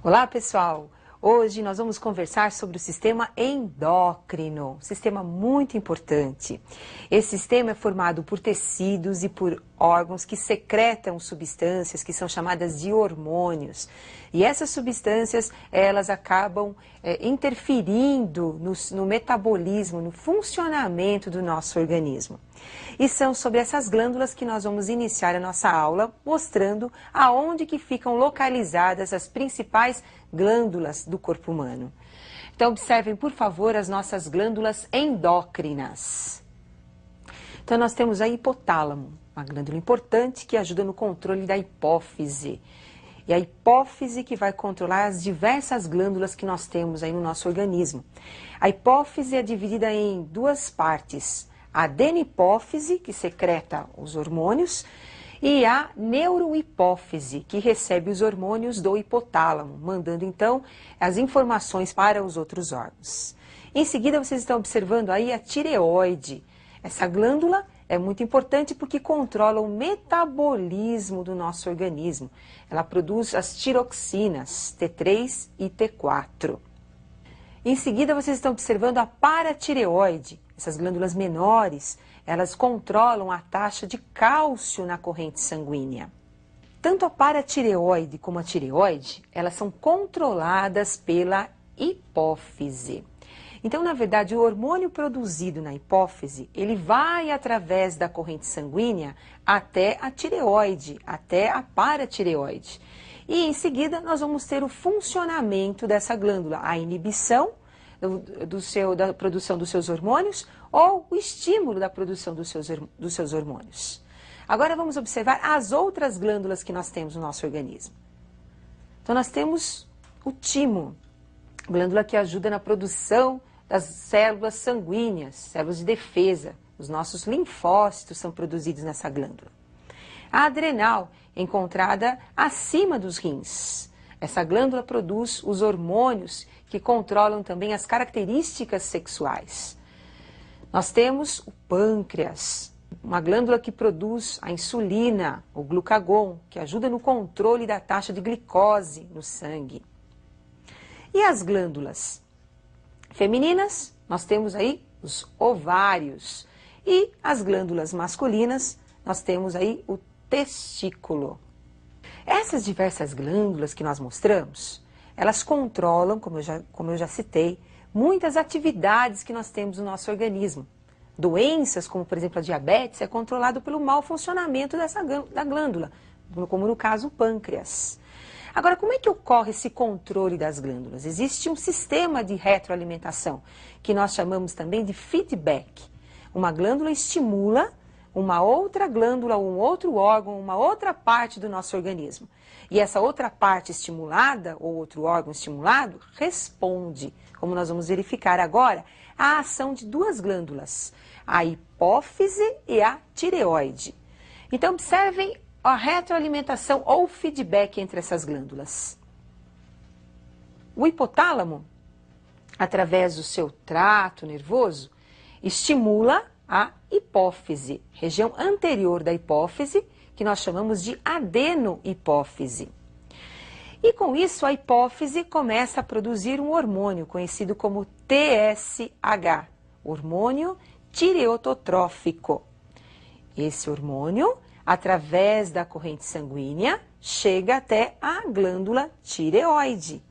Olá, pessoal! Hoje nós vamos conversar sobre o sistema endócrino, um sistema muito importante. Esse sistema é formado por tecidos e por órgãos que secretam substâncias que são chamadas de hormônios. E essas substâncias, elas acabam interferindo no metabolismo, no funcionamento do nosso organismo. E são sobre essas glândulas que nós vamos iniciar a nossa aula, mostrando aonde que ficam localizadas as principais glândulas do corpo humano. Então, observem, por favor, as nossas glândulas endócrinas. Então, nós temos a hipotálamo, uma glândula importante que ajuda no controle da hipófise. E a hipófise que vai controlar as diversas glândulas que nós temos aí no nosso organismo. A hipófise é dividida em duas partes. A adenihipófise, que secreta os hormônios, e a neurohipófise, que recebe os hormônios do hipotálamo, mandando então as informações para os outros órgãos. Em seguida, vocês estão observando aí a tireoide. Essa glândula é muito importante porque controla o metabolismo do nosso organismo. Ela produz as tiroxinas T3 e T4. Em seguida, vocês estão observando a paratireoide. Essas glândulas menores, elas controlam a taxa de cálcio na corrente sanguínea. Tanto a paratireoide como a tireoide, elas são controladas pela hipófise. Então, na verdade, o hormônio produzido na hipófise, ele vai através da corrente sanguínea até a tireoide, até a paratireoide. E em seguida, nós vamos ter o funcionamento dessa glândula, a inibição da produção dos seus hormônios ou o estímulo da produção dos seus hormônios. Agora vamos observar as outras glândulas que nós temos no nosso organismo. Então nós temos o timo, glândula que ajuda na produção das células sanguíneas, células de defesa. Os nossos linfócitos são produzidos nessa glândula. A adrenal, encontrada acima dos rins. Essa glândula produz os hormônios que controlam também as características sexuais. Nós temos o pâncreas, uma glândula que produz a insulina, o glucagon, que ajuda no controle da taxa de glicose no sangue. E as glândulas femininas, nós temos aí os ovários. E as glândulas masculinas, nós temos aí o testículo. Essas diversas glândulas que nós mostramos, elas controlam, como eu já citei, muitas atividades que nós temos no nosso organismo. Doenças, como por exemplo a diabetes, é controlado pelo mau funcionamento da glândula, como no caso o pâncreas. Agora, como é que ocorre esse controle das glândulas? Existe um sistema de retroalimentação, que nós chamamos também de feedback. Uma glândula estimula uma outra glândula, um outro órgão, uma outra parte do nosso organismo. E essa outra parte estimulada, ou outro órgão estimulado, responde, como nós vamos verificar agora, à ação de duas glândulas, a hipófise e a tireoide. Então, observem a retroalimentação ou feedback entre essas glândulas. O hipotálamo, através do seu trato nervoso, estimula a hipófise, região anterior da hipófise, que nós chamamos de adenohipófise. E com isso a hipófise começa a produzir um hormônio conhecido como TSH, hormônio tireototrófico. Esse hormônio, através da corrente sanguínea, chega até a glândula tireoide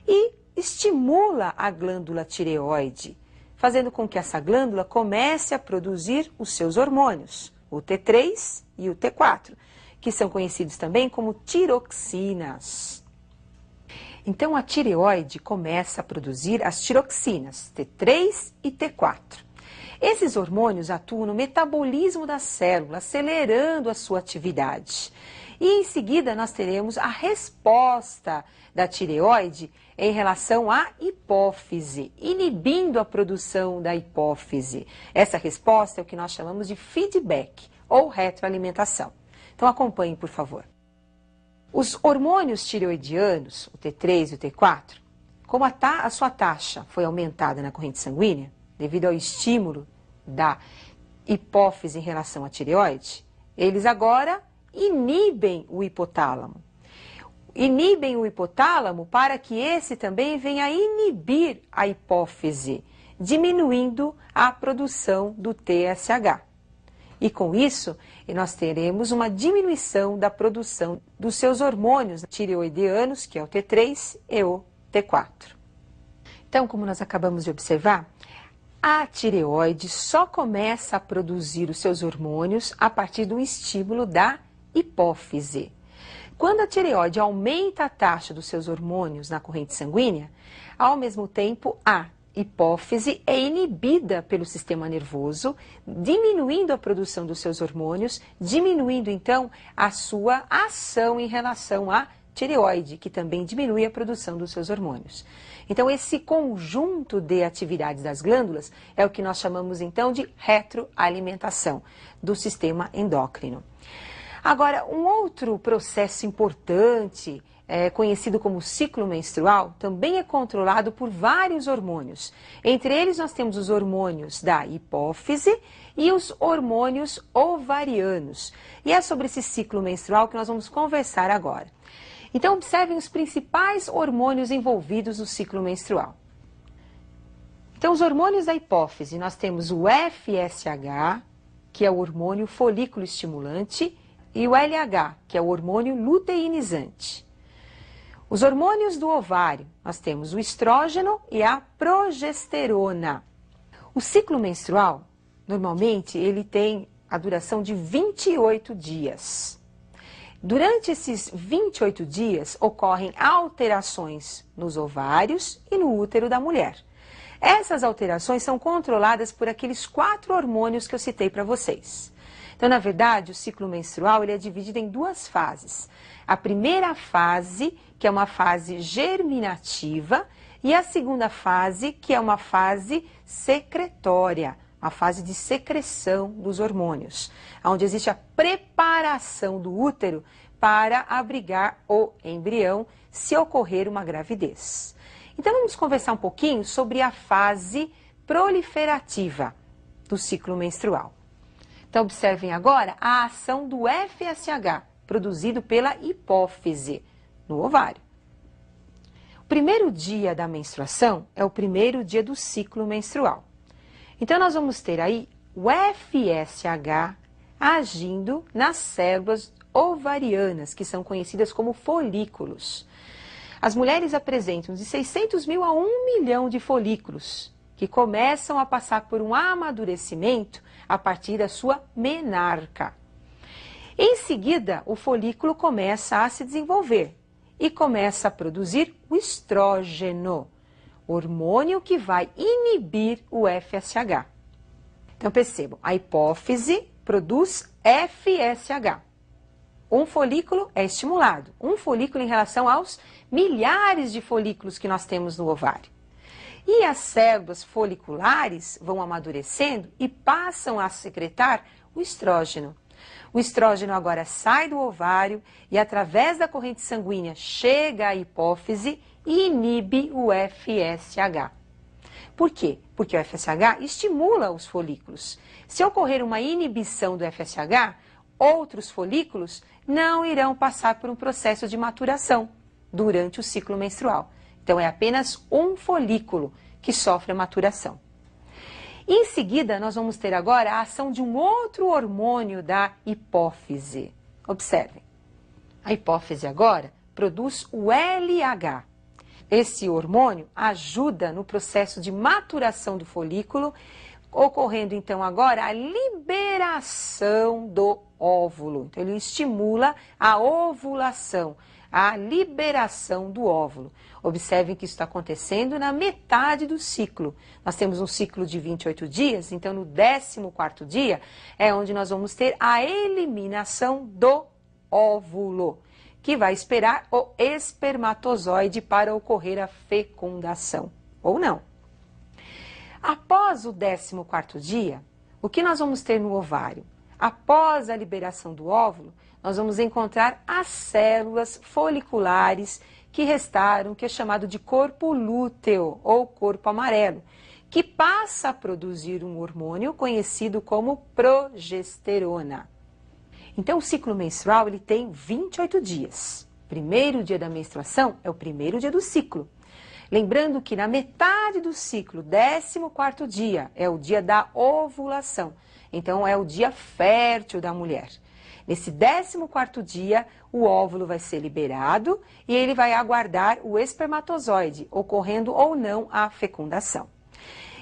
e estimula a glândula tireoide, fazendo com que essa glândula comece a produzir os seus hormônios, o T3 e o T4, que são conhecidos também como tiroxinas. Então, a tireoide começa a produzir as tiroxinas, T3 e T4. Esses hormônios atuam no metabolismo da célula, acelerando a sua atividade. E em seguida nós teremos a resposta da tireoide em relação à hipófise, inibindo a produção da hipófise. Essa resposta é o que nós chamamos de feedback ou retroalimentação. Então acompanhem, por favor. Os hormônios tireoidianos, o T3 e o T4, como a sua taxa foi aumentada na corrente sanguínea, devido ao estímulo da hipófise em relação à tireoide, eles agora inibem o hipotálamo. inibem o hipotálamo para que esse também venha inibir a hipófise, diminuindo a produção do TSH. E com isso, nós teremos uma diminuição da produção dos seus hormônios tireoidianos, que é o T3 e o T4. Então, como nós acabamos de observar, a tireoide só começa a produzir os seus hormônios a partir do estímulo da hipófise. Quando a tireoide aumenta a taxa dos seus hormônios na corrente sanguínea, ao mesmo tempo a hipófise é inibida pelo sistema nervoso, diminuindo a produção dos seus hormônios, diminuindo então a sua ação em relação à tireoide, que também diminui a produção dos seus hormônios. Então, esse conjunto de atividades das glândulas é o que nós chamamos então de retroalimentação do sistema endócrino. Agora, um outro processo importante, conhecido como ciclo menstrual, também é controlado por vários hormônios. Entre eles, nós temos os hormônios da hipófise e os hormônios ovarianos. E é sobre esse ciclo menstrual que nós vamos conversar agora. Então, observem os principais hormônios envolvidos no ciclo menstrual. Então, os hormônios da hipófise, nós temos o FSH, que é o hormônio folículo estimulante, e o LH, que é o hormônio luteinizante. Os hormônios do ovário, nós temos o estrógeno e a progesterona. O ciclo menstrual, normalmente, ele tem a duração de 28 dias. Durante esses 28 dias, ocorrem alterações nos ovários e no útero da mulher. Essas alterações são controladas por aqueles 4 hormônios que eu citei para vocês. Então, na verdade, o ciclo menstrual ele é dividido em 2 fases. A primeira fase, que é uma fase germinativa, e a segunda fase, que é uma fase secretória, uma fase de secreção dos hormônios, onde existe a preparação do útero para abrigar o embrião se ocorrer uma gravidez. Então, vamos conversar um pouquinho sobre a fase proliferativa do ciclo menstrual. Então, observem agora a ação do FSH, produzido pela hipófise, no ovário. O primeiro dia da menstruação é o primeiro dia do ciclo menstrual. Então, nós vamos ter aí o FSH agindo nas células ovarianas, que são conhecidas como folículos. As mulheres apresentam de 600 mil a 1 milhão de folículos, que começam a passar por um amadurecimento a partir da sua menarca. Em seguida, o folículo começa a se desenvolver e começa a produzir o estrógeno, hormônio que vai inibir o FSH. Então, percebam, a hipófise produz FSH. Um folículo é estimulado, um folículo em relação aos milhares de folículos que nós temos no ovário. E as células foliculares vão amadurecendo e passam a secretar o estrógeno. O estrógeno agora sai do ovário e, através da corrente sanguínea, chega à hipófise e inibe o FSH. Por quê? Porque o FSH estimula os folículos. Se ocorrer uma inibição do FSH, outros folículos não irão passar por um processo de maturação durante o ciclo menstrual. Então, é apenas um folículo que sofre a maturação. Em seguida, nós vamos ter agora a ação de um outro hormônio da hipófise. Observem. A hipófise agora produz o LH. Esse hormônio ajuda no processo de maturação do folículo, ocorrendo então agora a liberação do óvulo. Então, ele estimula a ovulação, a liberação do óvulo. Observem que isso está acontecendo na metade do ciclo. Nós temos um ciclo de 28 dias, então no 14º dia é onde nós vamos ter a eliminação do óvulo, que vai esperar o espermatozoide para ocorrer a fecundação, ou não. Após o 14º dia, o que nós vamos ter no ovário? Após a liberação do óvulo, nós vamos encontrar as células foliculares que restaram, que é chamado de corpo lúteo ou corpo amarelo, que passa a produzir um hormônio conhecido como progesterona. Então, o ciclo menstrual ele tem 28 dias. primeiro dia da menstruação é o primeiro dia do ciclo. Lembrando que na metade do ciclo, 14º dia, é o dia da ovulação. Então, é o dia fértil da mulher. Nesse 14º dia, o óvulo vai ser liberado e ele vai aguardar o espermatozoide, ocorrendo ou não a fecundação.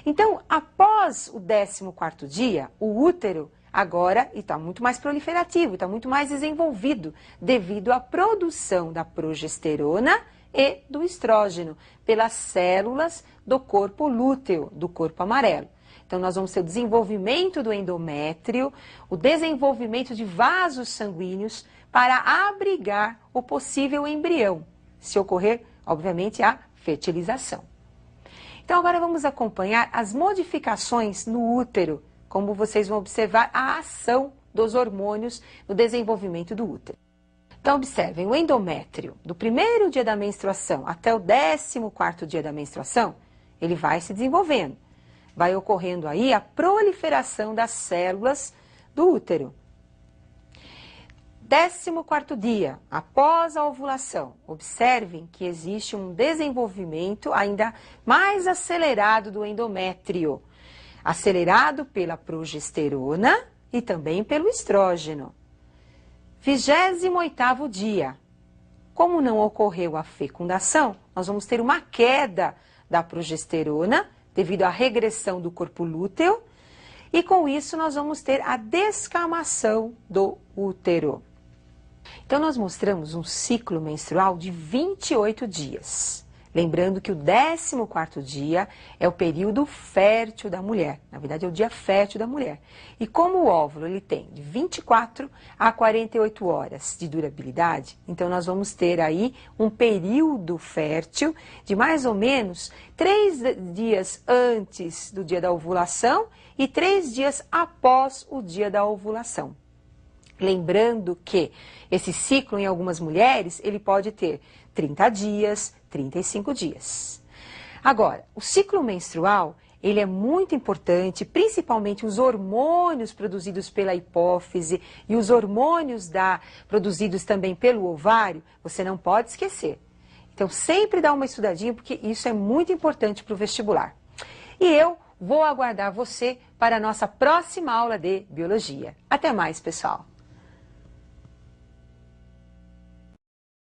Então, após o 14º dia, o útero agora está muito mais proliferativo, está muito mais desenvolvido, devido à produção da progesterona e do estrógeno pelas células do corpo lúteo, do corpo amarelo. Então, nós vamos ter o desenvolvimento do endométrio, o desenvolvimento de vasos sanguíneos para abrigar o possível embrião, se ocorrer, obviamente, a fertilização. Então, agora vamos acompanhar as modificações no útero, como vocês vão observar a ação dos hormônios no desenvolvimento do útero. Então, observem, o endométrio, do primeiro dia da menstruação até o 14º dia da menstruação, ele vai se desenvolvendo. Vai ocorrendo aí a proliferação das células do útero. 14º dia, após a ovulação, observem que existe um desenvolvimento ainda mais acelerado do endométrio, acelerado pela progesterona e também pelo estrógeno. 28º dia, como não ocorreu a fecundação, nós vamos ter uma queda da progesterona devido à regressão do corpo lúteo e com isso nós vamos ter a descamação do útero. Então, nós mostramos um ciclo menstrual de 28 dias. Lembrando que o 14º dia é o período fértil da mulher. Na verdade, é o dia fértil da mulher. E como o óvulo ele tem de 24 a 48 horas de durabilidade, então nós vamos ter aí um período fértil de mais ou menos 3 dias antes do dia da ovulação e 3 dias após o dia da ovulação. Lembrando que esse ciclo em algumas mulheres, ele pode ter 30 dias, 35 dias. Agora, o ciclo menstrual, ele é muito importante, principalmente os hormônios produzidos pela hipófise e os hormônios produzidos também pelo ovário, você não pode esquecer. Então, sempre dá uma estudadinha, porque isso é muito importante para o vestibular. E eu vou aguardar você para a nossa próxima aula de biologia. Até mais, pessoal!